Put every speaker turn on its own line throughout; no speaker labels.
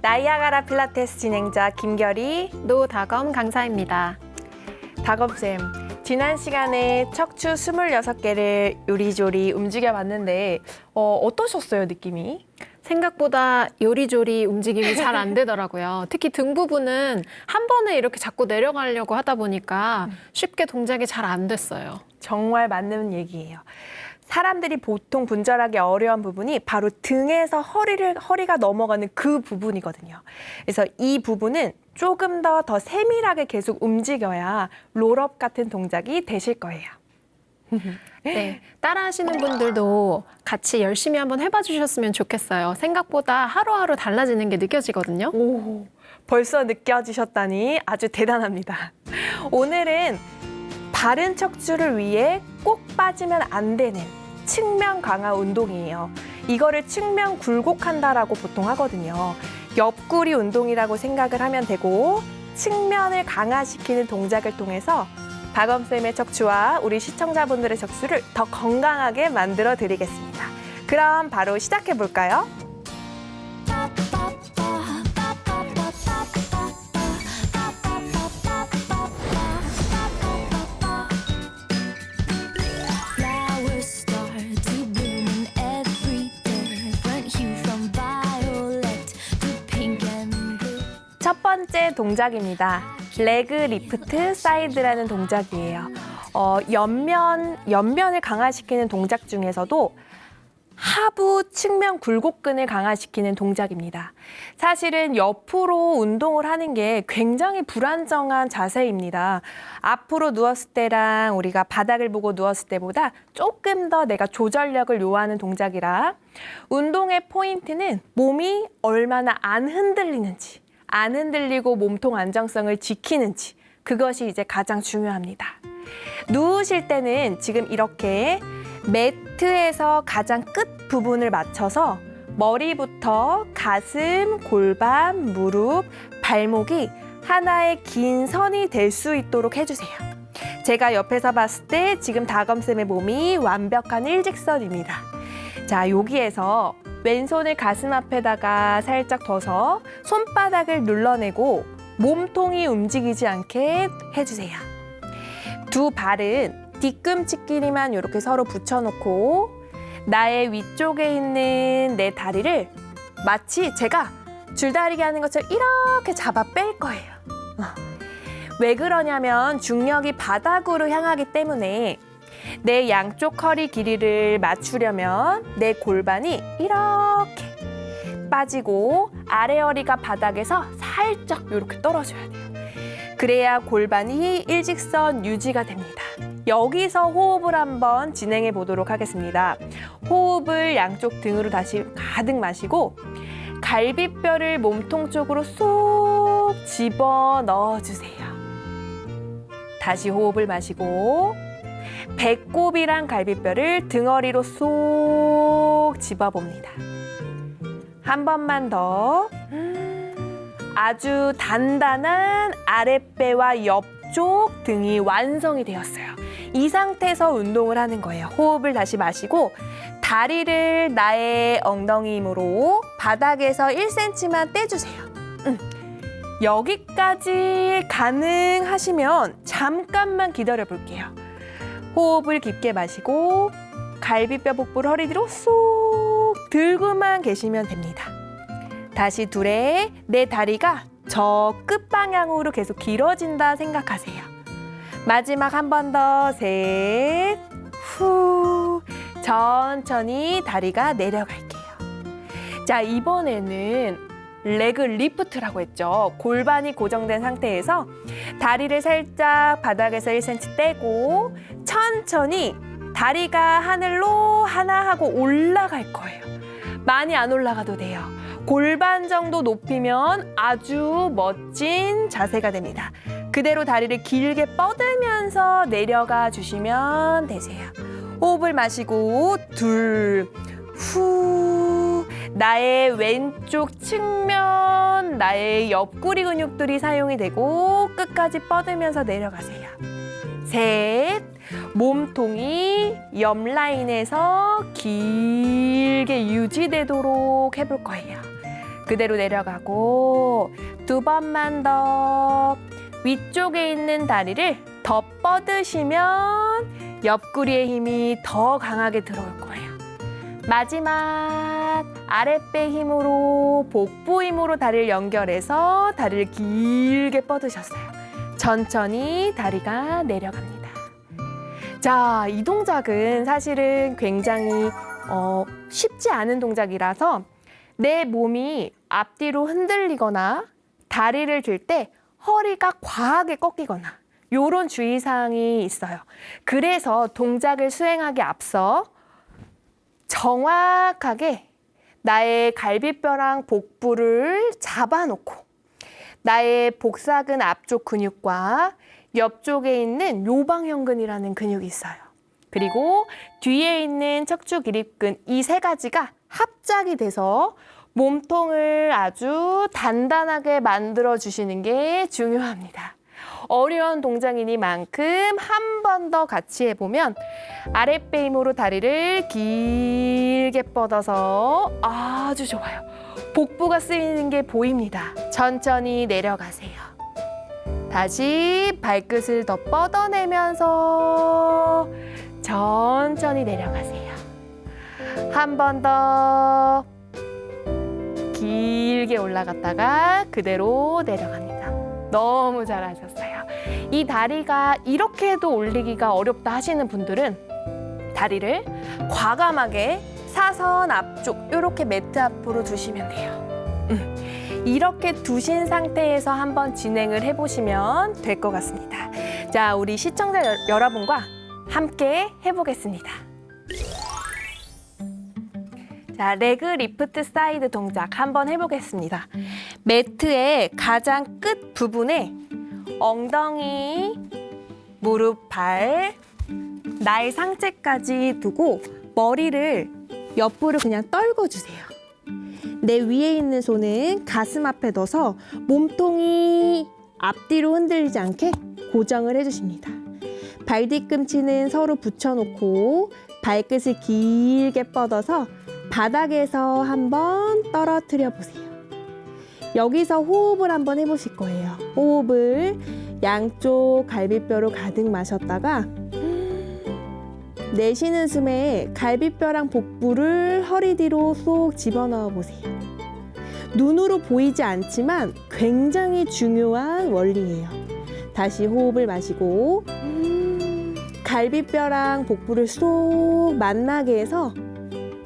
나이아가라 필라테스 진행자 김결이,
노다검 강사입니다.
다검쌤, 지난 시간에 척추 26개를 요리조리 움직여봤는데 어떠셨어요, 느낌이?
생각보다 요리조리 움직임이 잘 안 되더라고요. 특히 등 부분은 한 번에 이렇게 자꾸 내려가려고 하다 보니까 쉽게 동작이 잘 안 됐어요.
정말 맞는 얘기예요. 사람들이 보통 분절하기 어려운 부분이 바로 등에서 허리가 넘어가는 그 부분이거든요. 그래서 이 부분은 조금 더 세밀하게 계속 움직여야 롤업 같은 동작이 되실 거예요.
네, 따라하시는 분들도 같이 열심히 한번 해봐 주셨으면 좋겠어요. 생각보다 하루하루 달라지는 게 느껴지거든요.
오, 벌써 느껴지셨다니 아주 대단합니다. 오늘은 바른 척추를 위해 꼭 빠지면 안 되는 측면 강화 운동이에요. 이거를 측면 굴곡한다라고 보통 하거든요. 옆구리 운동이라고 생각을 하면 되고, 측면을 강화시키는 동작을 통해서 다검쌤의 척추와 우리 시청자분들의 척추를 더 건강하게 만들어 드리겠습니다. 그럼 바로 시작해 볼까요? 첫 번째 동작입니다. 레그 리프트 사이드라는 동작이에요. 옆면을 강화시키는 동작 중에서도 하부 측면 굴곡근을 강화시키는 동작입니다. 사실은 옆으로 운동을 하는 게 굉장히 불안정한 자세입니다. 앞으로 누웠을 때랑 우리가 바닥을 보고 누웠을 때보다 조금 더 내가 조절력을 요하는 동작이라, 운동의 포인트는 몸이 얼마나 안 흔들리는지, 안 흔들리고 몸통 안정성을 지키는지, 그것이 이제 가장 중요합니다. 누우실 때는 지금 이렇게 매트에서 가장 끝 부분을 맞춰서 머리부터 가슴, 골반, 무릎, 발목이 하나의 긴 선이 될 수 있도록 해주세요. 제가 옆에서 봤을 때 지금 다검쌤의 몸이 완벽한 일직선입니다. 자, 여기에서 왼손을 가슴 앞에다가 살짝 둬서 손바닥을 눌러내고 몸통이 움직이지 않게 해주세요. 두 발은 뒤꿈치끼리만 이렇게 서로 붙여놓고 나의 위쪽에 있는 내 다리를 마치 제가 줄다리기 하는 것처럼 이렇게 잡아 뺄 거예요. 왜 그러냐면 중력이 바닥으로 향하기 때문에 내 양쪽 허리 길이를 맞추려면 내 골반이 이렇게 빠지고 아래 허리가 바닥에서 살짝 이렇게 떨어져야 돼요. 그래야 골반이 일직선 유지가 됩니다. 여기서 호흡을 한번 진행해 보도록 하겠습니다. 호흡을 양쪽 등으로 다시 가득 마시고 갈비뼈를 몸통 쪽으로 쏙 집어 넣어주세요. 다시 호흡을 마시고 배꼽이랑 갈비뼈를 등허리로 쏙 집어봅니다. 한 번만 더. 아주 단단한 아랫배와 옆쪽 등이 완성이 되었어요. 이 상태에서 운동을 하는 거예요. 호흡을 다시 마시고 다리를 나의 엉덩이 힘으로 바닥에서 1cm만 떼주세요. 여기까지 가능하시면 잠깐만 기다려 볼게요. 호흡을 깊게 마시고 갈비뼈, 복부를 허리 뒤로 쏙 들고만 계시면 됩니다. 다시 둘에 내 다리가 저 끝방향으로 계속 길어진다 생각하세요. 마지막 한 번 더, 셋, 후. 천천히 다리가 내려갈게요. 자, 이번에는 레그 리프트라고 했죠. 골반이 고정된 상태에서 다리를 살짝 바닥에서 1cm 떼고 천천히 다리가 하늘로 하나 하고 올라갈 거예요. 많이 안 올라가도 돼요. 골반 정도 높이면 아주 멋진 자세가 됩니다. 그대로 다리를 길게 뻗으면서 내려가 주시면 되세요. 호흡을 마시고 둘, 후. 나의 왼쪽 측면, 나의 옆구리 근육들이 사용이 되고 끝까지 뻗으면서 내려가세요. 셋, 몸통이 옆 라인에서 길게 유지되도록 해볼 거예요. 그대로 내려가고 두 번만 더. 위쪽에 있는 다리를 더 뻗으시면 옆구리의 힘이 더 강하게 들어올 거예요. 마지막 아랫배 힘으로 복부 힘으로 다리를 연결해서 다리를 길게 뻗으셨어요. 천천히 다리가 내려갑니다. 자, 이 동작은 사실은 굉장히 쉽지 않은 동작이라서 내 몸이 앞뒤로 흔들리거나 다리를 들 때 허리가 과하게 꺾이거나 이런 주의사항이 있어요. 그래서 동작을 수행하기 앞서 정확하게 나의 갈비뼈랑 복부를 잡아놓고 나의 복사근 앞쪽 근육과 옆쪽에 있는 요방형근이라는 근육이 있어요. 그리고 뒤에 있는 척추 기립근 이 세 가지가 합작이 돼서 몸통을 아주 단단하게 만들어 주시는 게 중요합니다. 어려운 동작이니만큼 한 번 더 같이 해보면 아랫배 힘으로 다리를 길게 뻗어서 아주 좋아요. 복부가 쓰이는 게 보입니다. 천천히 내려가세요. 다시 발끝을 더 뻗어내면서 천천히 내려가세요. 한 번 더. 길게 올라갔다가 그대로 내려갑니다. 너무 잘하셨어요. 이 다리가 이렇게도 올리기가 어렵다 하시는 분들은 다리를 과감하게 사선 앞쪽 이렇게 매트 앞으로 두시면 돼요. 이렇게 두신 상태에서 한번 진행을 해보시면 될 것 같습니다. 자, 우리 시청자 여러분과 함께 해보겠습니다. 자, 레그 리프트 사이드 동작 한번 해보겠습니다. 매트의 가장 끝 부분에 엉덩이, 무릎, 발, 나의 상체까지 두고 머리를 옆으로 그냥 떨궈주세요. 내 위에 있는 손은 가슴 앞에 넣어서 몸통이 앞뒤로 흔들리지 않게 고정을 해주십니다. 발 뒤꿈치는 서로 붙여놓고 발끝을 길게 뻗어서 바닥에서 한번 떨어뜨려 보세요. 여기서 호흡을 한번 해보실 거예요. 호흡을 양쪽 갈비뼈로 가득 마셨다가 내쉬는 숨에 갈비뼈랑 복부를 허리 뒤로 쏙 집어넣어 보세요. 눈으로 보이지 않지만 굉장히 중요한 원리예요. 다시 호흡을 마시고 갈비뼈랑 복부를 쏙 만나게 해서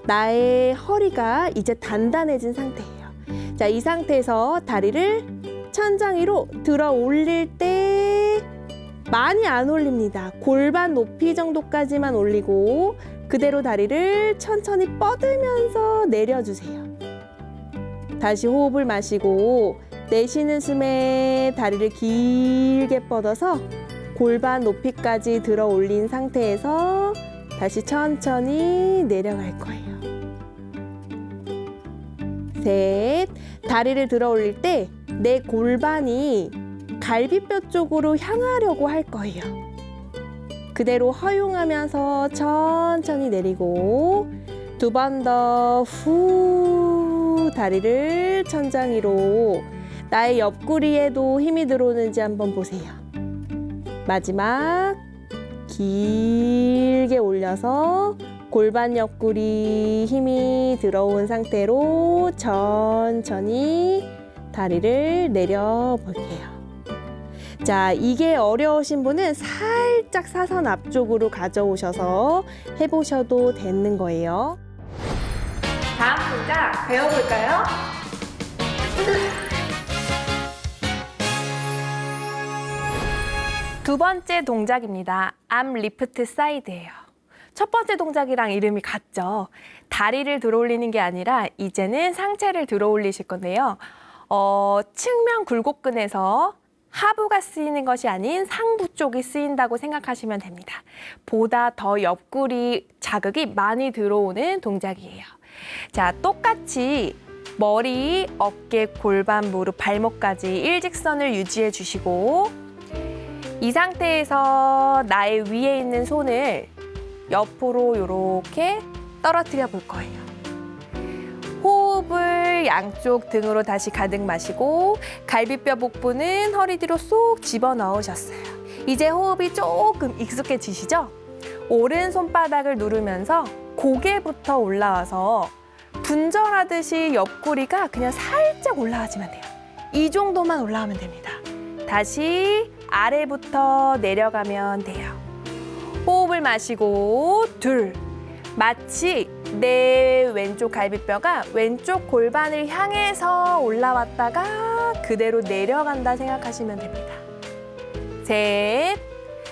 나의 허리가 이제 단단해진 상태예요. 자, 이 상태에서 다리를 천장 위로 들어 올릴 때 많이 안 올립니다. 골반 높이 정도까지만 올리고 그대로 다리를 천천히 뻗으면서 내려주세요. 다시 호흡을 마시고 내쉬는 숨에 다리를 길게 뻗어서 골반 높이까지 들어 올린 상태에서 다시 천천히 내려갈 거예요. 셋, 다리를 들어 올릴 때 내 골반이 갈비뼈 쪽으로 향하려고 할 거예요. 그대로 허용하면서 천천히 내리고 두 번 더 후 다리를 천장 위로 나의 옆구리에도 힘이 들어오는지 한번 보세요. 마지막 길게 올려서 골반 옆구리 힘이 들어온 상태로 천천히 다리를 내려볼게요. 자, 이게 어려우신 분은 살짝 사선 앞쪽으로 가져오셔서 해보셔도 되는 거예요. 다음 동작 배워볼까요? 두 번째 동작입니다. 암 리프트 사이드예요. 첫 번째 동작이랑 이름이 같죠? 다리를 들어 올리는 게 아니라 이제는 상체를 들어 올리실 건데요. 측면 굴곡근에서 하부가 쓰이는 것이 아닌 상부 쪽이 쓰인다고 생각하시면 됩니다. 보다 더 옆구리 자극이 많이 들어오는 동작이에요. 자, 똑같이 머리, 어깨, 골반, 무릎, 발목까지 일직선을 유지해 주시고 이 상태에서 나의 위에 있는 손을 옆으로 이렇게 떨어뜨려 볼 거예요. 호흡 호흡을 양쪽 등으로 다시 가득 마시고 갈비뼈 복부는 허리 뒤로 쏙 집어넣으셨어요. 이제 호흡이 조금 익숙해지시죠? 오른 손바닥을 누르면서 고개부터 올라와서 분절하듯이 옆구리가 그냥 살짝 올라가지면 돼요. 이 정도만 올라가면 됩니다. 다시 아래부터 내려가면 돼요. 호흡을 마시고 둘. 마치 내 왼쪽 갈비뼈가 왼쪽 골반을 향해서 올라왔다가 그대로 내려간다 생각하시면 됩니다. 셋.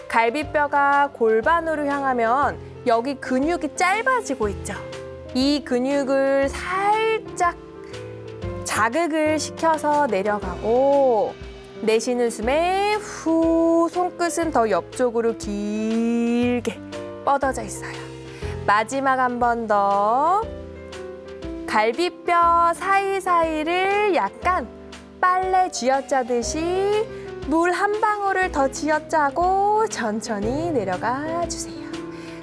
갈비뼈가 골반으로 향하면 여기 근육이 짧아지고 있죠. 이 근육을 살짝 자극을 시켜서 내려가고 내쉬는 숨에 후 손끝은 더 옆쪽으로 길게 뻗어져 있어요. 마지막 한 번 더. 갈비뼈 사이사이를 약간 빨래 쥐어짜듯이 물 한 방울을 더 쥐어짜고 천천히 내려가 주세요.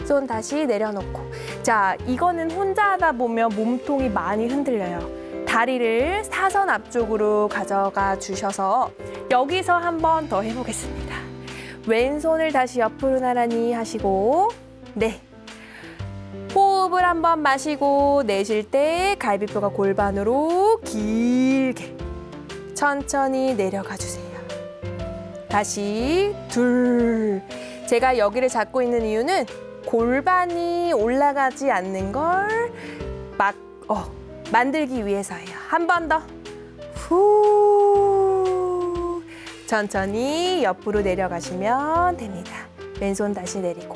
손 다시 내려놓고. 자, 이거는 혼자 하다 보면 몸통이 많이 흔들려요. 다리를 사선 앞쪽으로 가져가 주셔서 여기서 한 번 더 해보겠습니다. 왼손을 다시 옆으로 나란히 하시고 네. 호흡을 한 번 마시고 내쉴 때 갈비뼈가 골반으로 길게 천천히 내려가 주세요. 다시 둘. 제가 여기를 잡고 있는 이유는 골반이 올라가지 않는 걸 만들기 위해서예요. 한 번 더. 후. 천천히 옆으로 내려가시면 됩니다. 왼손 다시 내리고.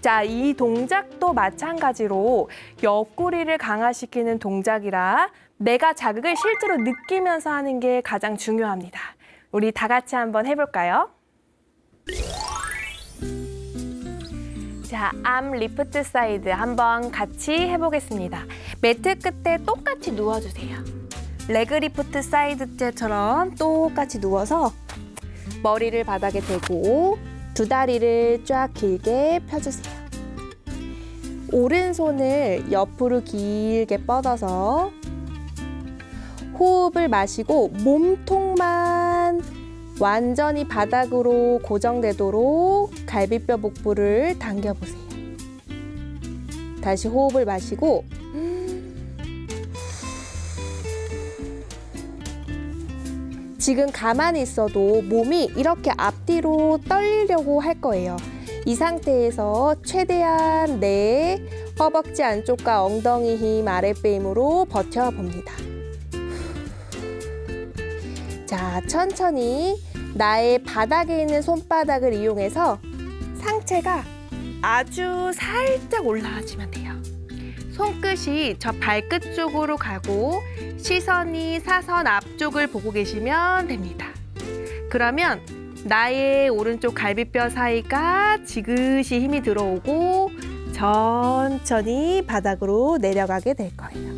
자, 이 동작도 마찬가지로 옆구리를 강화시키는 동작이라 내가 자극을 실제로 느끼면서 하는 게 가장 중요합니다. 우리 다 같이 한번 해볼까요? 자, 암 리프트 사이드 한번 같이 해보겠습니다. 매트 끝에 똑같이 누워주세요. 레그 리프트 사이드 때처럼 똑같이 누워서 머리를 바닥에 대고 두 다리를 쫙 길게 펴주세요. 오른손을 옆으로 길게 뻗어서 호흡을 마시고 몸통만 완전히 바닥으로 고정되도록 갈비뼈 복부를 당겨보세요. 다시 호흡을 마시고 지금 가만히 있어도 몸이 이렇게 앞뒤로 떨리려고 할 거예요. 이 상태에서 최대한 내 허벅지 안쪽과 엉덩이 힘, 아랫배 힘으로 버텨봅니다. 자, 천천히 나의 바닥에 있는 손바닥을 이용해서 상체가 아주 살짝 올라와주면 돼요. 손끝이 저 발끝 쪽으로 가고 시선이 사선 앞쪽을 보고 계시면 됩니다. 그러면 나의 오른쪽 갈비뼈 사이가 지그시 힘이 들어오고 천천히 바닥으로 내려가게 될 거예요.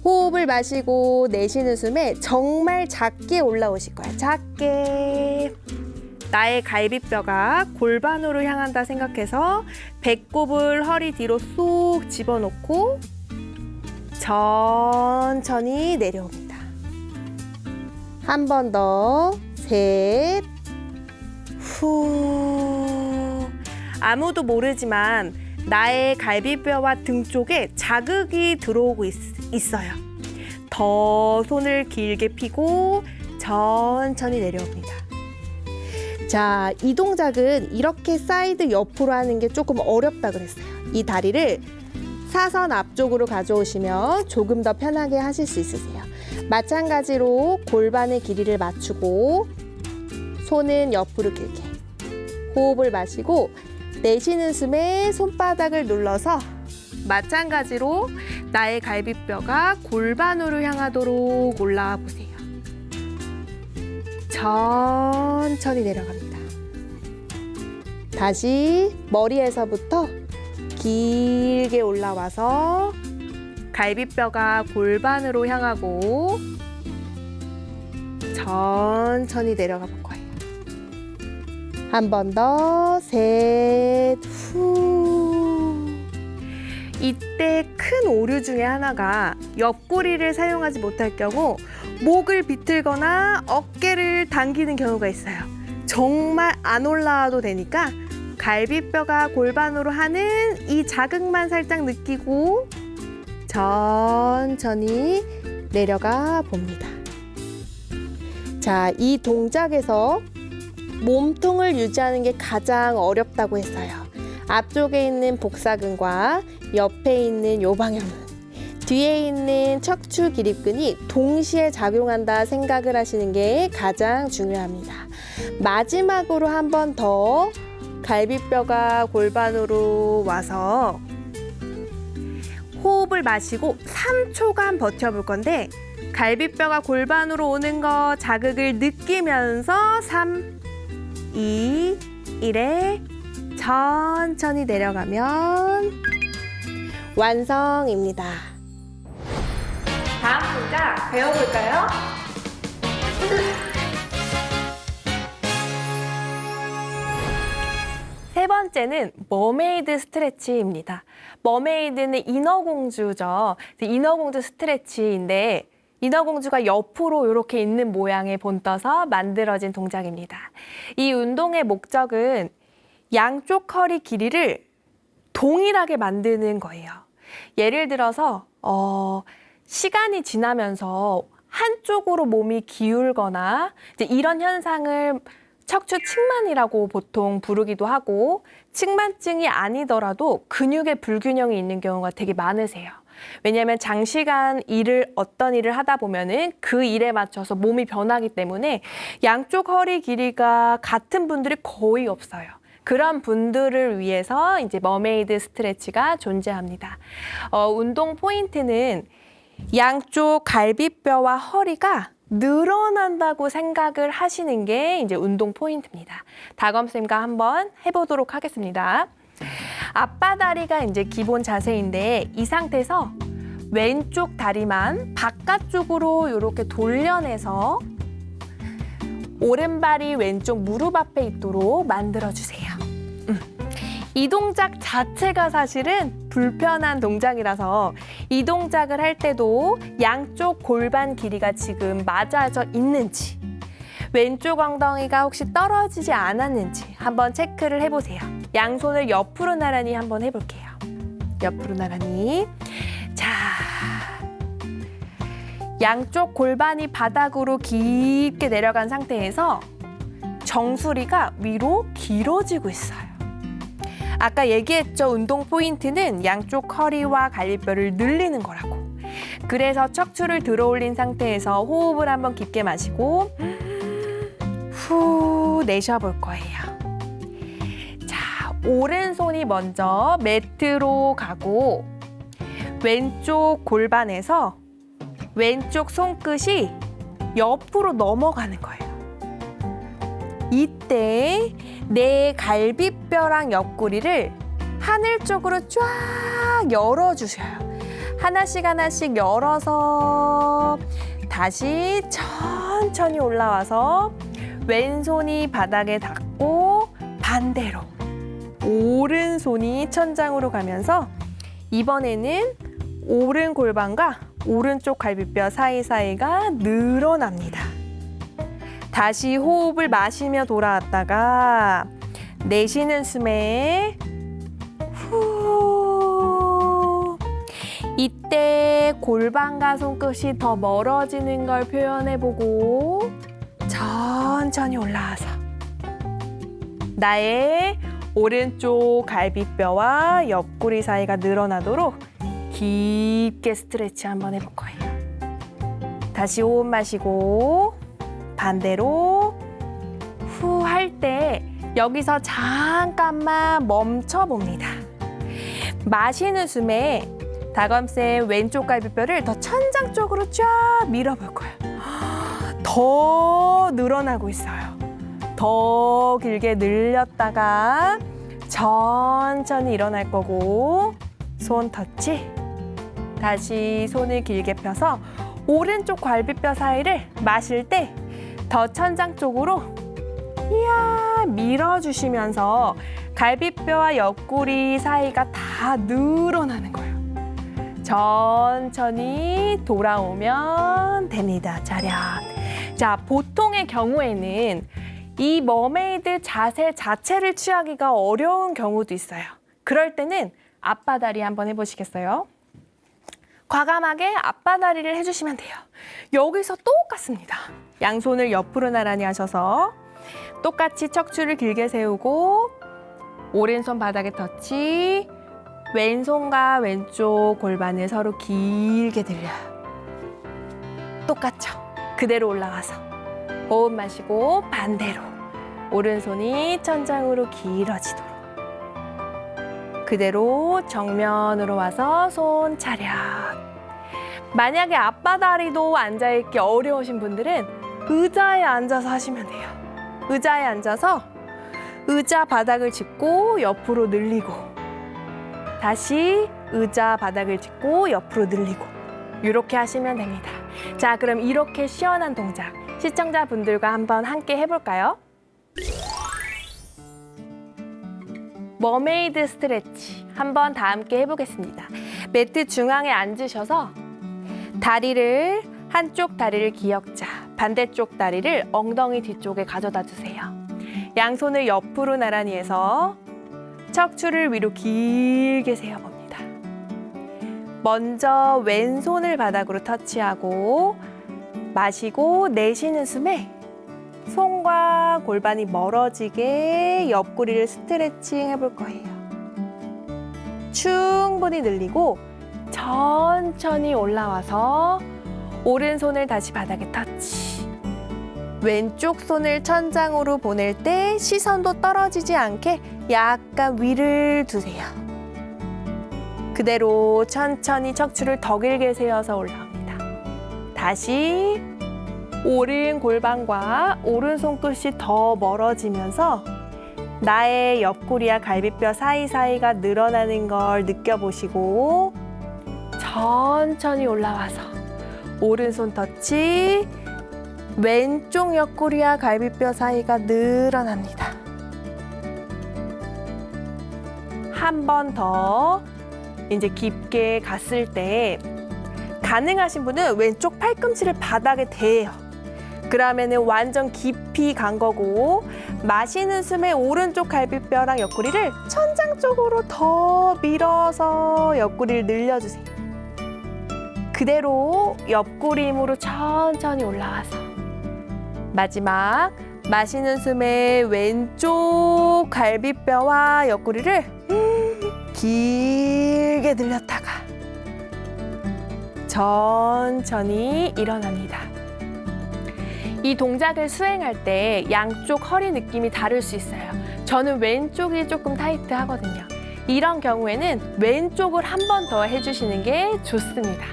호흡을 마시고 내쉬는 숨에 정말 작게 올라오실 거예요. 작게. 나의 갈비뼈가 골반으로 향한다 생각해서 배꼽을 허리 뒤로 쏙 집어넣고 천천히 내려옵니다. 한 번 더. 셋. 후. 아무도 모르지만 나의 갈비뼈와 등 쪽에 자극이 들어오고 있어요. 더 손을 길게 펴고 천천히 내려옵니다. 자, 이 동작은 이렇게 사이드 옆으로 하는 게 조금 어렵다 그랬어요. 이 다리를 사선 앞쪽으로 가져오시면 조금 더 편하게 하실 수 있으세요. 마찬가지로 골반의 길이를 맞추고 손은 옆으로 길게. 호흡을 마시고 내쉬는 숨에 손바닥을 눌러서 마찬가지로 나의 갈비뼈가 골반으로 향하도록 올라와 보세요. 천천히 내려갑니다. 다시 머리에서부터 길게 올라와서 갈비뼈가 골반으로 향하고 천천히 내려가 볼 거예요. 한 번 더. 셋. 후. 이때 큰 오류 중에 하나가 옆구리를 사용하지 못할 경우 목을 비틀거나 어깨를 당기는 경우가 있어요. 정말 안 올라와도 되니까 갈비뼈가 골반으로 하는 이 자극만 살짝 느끼고 천천히 내려가 봅니다. 자, 이 동작에서 몸통을 유지하는 게 가장 어렵다고 했어요. 앞쪽에 있는 복사근과 옆에 있는 요방형근, 뒤에 있는 척추 기립근이 동시에 작용한다 생각을 하시는 게 가장 중요합니다. 마지막으로 한 번 더 갈비뼈가 골반으로 와서 호흡을 마시고 3초간 버텨볼 건데 갈비뼈가 골반으로 오는 거 자극을 느끼면서 3, 2, 1에 천천히 내려가면 완성입니다. 다음 동작 배워볼까요? 세 번째는 머메이드 스트레치입니다. 머메이드는 인어공주죠. 인어공주 스트레치인데 인어공주가 옆으로 이렇게 있는 모양의 본떠서 만들어진 동작입니다. 이 운동의 목적은 양쪽 허리 길이를 동일하게 만드는 거예요. 예를 들어서 시간이 지나면서 한쪽으로 몸이 기울거나 이제 이런 현상을 척추 측만이라고 보통 부르기도 하고 측만증이 아니더라도 근육의 불균형이 있는 경우가 되게 많으세요. 왜냐하면 장시간 어떤 일을 하다 보면은 그 일에 맞춰서 몸이 변하기 때문에 양쪽 허리 길이가 같은 분들이 거의 없어요. 그런 분들을 위해서 이제 머메이드 스트레치가 존재합니다. 운동 포인트는 양쪽 갈비뼈와 허리가 늘어난다고 생각을 하시는 게 이제 운동 포인트입니다. 다검쌤과 한번 해보도록 하겠습니다. 앞바다리가 이제 기본 자세인데 이 상태에서 왼쪽 다리만 바깥쪽으로 이렇게 돌려내서 오른발이 왼쪽 무릎 앞에 있도록 만들어주세요. 이 동작 자체가 사실은 불편한 동작이라서 이 동작을 할 때도 양쪽 골반 길이가 지금 맞아져 있는지 왼쪽 엉덩이가 혹시 떨어지지 않았는지 한번 체크를 해보세요. 양손을 옆으로 나란히 한번 해볼게요. 옆으로 나란히. 자, 양쪽 골반이 바닥으로 깊게 내려간 상태에서 정수리가 위로 길어지고 있어요. 아까 얘기했죠. 운동 포인트는 양쪽 허리와 갈비뼈를 늘리는 거라고. 그래서 척추를 들어 올린 상태에서 호흡을 한번 깊게 마시고 후 내쉬어볼 거예요. 자, 오른손이 먼저 매트로 가고 왼쪽 골반에서 왼쪽 손끝이 옆으로 넘어가는 거예요. 이때 내 갈비뼈랑 옆구리를 하늘 쪽으로 쫙 열어주셔요. 하나씩 하나씩 열어서 다시 천천히 올라와서 왼손이 바닥에 닿고 반대로 오른손이 천장으로 가면서 이번에는 오른 골반과 오른쪽 갈비뼈 사이사이가 늘어납니다. 다시 호흡을 마시며 돌아왔다가 내쉬는 숨에 후. 이때 골반과 손끝이 더 멀어지는 걸 표현해보고 천천히 올라와서 나의 오른쪽 갈비뼈와 옆구리 사이가 늘어나도록 깊게 스트레치 한번 해볼 거예요. 다시 호흡 마시고 반대로 후 할 때 여기서 잠깐만 멈춰 봅니다. 마시는 숨에 다검쌤 왼쪽 갈비뼈를 더 천장 쪽으로 쫙 밀어볼 거예요. 더 늘어나고 있어요. 더 길게 늘렸다가 천천히 일어날 거고 손 터치. 다시 손을 길게 펴서 오른쪽 갈비뼈 사이를 마실 때 더 천장 쪽으로 이야 밀어주시면서 갈비뼈와 옆구리 사이가 다 늘어나는 거예요. 천천히 돌아오면 됩니다. 차렷. 자, 보통의 경우에는 이 머메이드 자세 자체를 취하기가 어려운 경우도 있어요. 그럴 때는 앞바다리 한번 해보시겠어요? 과감하게 앞바다리를 해주시면 돼요. 여기서 똑같습니다. 양손을 옆으로 나란히 하셔서 똑같이 척추를 길게 세우고 오른손 바닥에 터치, 왼손과 왼쪽 골반을 서로 길게 들려요. 똑같죠? 그대로 올라가서 호흡 마시고 반대로 오른손이 천장으로 길어지도록 그대로 정면으로 와서 손 차렷. 만약에 앞바다리도 앉아있기 어려우신 분들은 의자에 앉아서 하시면 돼요. 의자에 앉아서 의자 바닥을 짚고 옆으로 늘리고 다시 의자 바닥을 짚고 옆으로 늘리고 이렇게 하시면 됩니다. 자, 그럼 이렇게 시원한 동작 시청자분들과 한번 함께 해볼까요? 머메이드 스트레치 한번 다 함께 해보겠습니다. 매트 중앙에 앉으셔서 다리를 한쪽 다리를 기역자, 반대쪽 다리를 엉덩이 뒤쪽에 가져다 주세요. 양손을 옆으로 나란히 해서 척추를 위로 길게 세워봅니다. 먼저 왼손을 바닥으로 터치하고 마시고 내쉬는 숨에 손과 골반이 멀어지게 옆구리를 스트레칭 해볼 거예요. 충분히 늘리고 천천히 올라와서 오른손을 다시 바닥에 터치. 왼쪽 손을 천장으로 보낼 때 시선도 떨어지지 않게 약간 위를 두세요. 그대로 천천히 척추를 더 길게 세워서 올라옵니다. 다시 오른 골반과 오른 손끝이 더 멀어지면서 나의 옆구리와 갈비뼈 사이사이가 늘어나는 걸 느껴보시고 천천히 올라와서 오른손 터치, 왼쪽 옆구리와 갈비뼈 사이가 늘어납니다. 한 번 더 이제 깊게 갔을 때 가능하신 분은 왼쪽 팔꿈치를 바닥에 대요. 그러면은 완전 깊이 간 거고 마시는 숨에 오른쪽 갈비뼈랑 옆구리를 천장 쪽으로 더 밀어서 옆구리를 늘려주세요. 그대로 옆구리 힘으로 천천히 올라와서 마지막 마시는 숨에 왼쪽 갈비뼈와 옆구리를 길게 늘렸다가 천천히 일어납니다. 이 동작을 수행할 때 양쪽 허리 느낌이 다를 수 있어요. 저는 왼쪽이 조금 타이트하거든요. 이런 경우에는 왼쪽을 한 번 더 해주시는 게 좋습니다.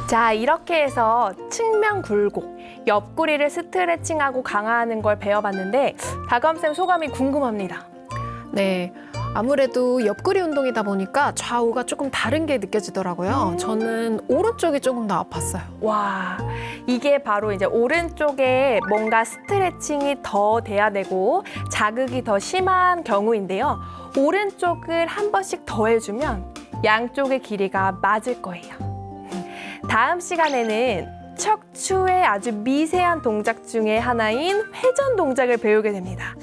자, 이렇게 해서 측면 굴곡, 옆구리를 스트레칭하고 강화하는 걸 배워봤는데 다검쌤 소감이 궁금합니다.
네. 아무래도 옆구리 운동이다 보니까 좌우가 조금 다른 게 느껴지더라고요. 저는 오른쪽이 조금 더 아팠어요.
와, 이게 바로 이제 오른쪽에 뭔가 스트레칭이 더 돼야 되고 자극이 더 심한 경우인데요. 오른쪽을 한 번씩 더 해주면 양쪽의 길이가 맞을 거예요. 다음 시간에는 척추의 아주 미세한 동작 중에 하나인 회전 동작을 배우게 됩니다.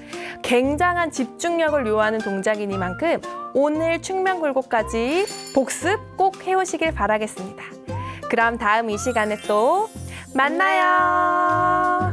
굉장한 집중력을 요하는 동작이니만큼 오늘 측면 굴곡까지 복습 꼭 해오시길 바라겠습니다. 그럼 다음 이 시간에 또 만나요.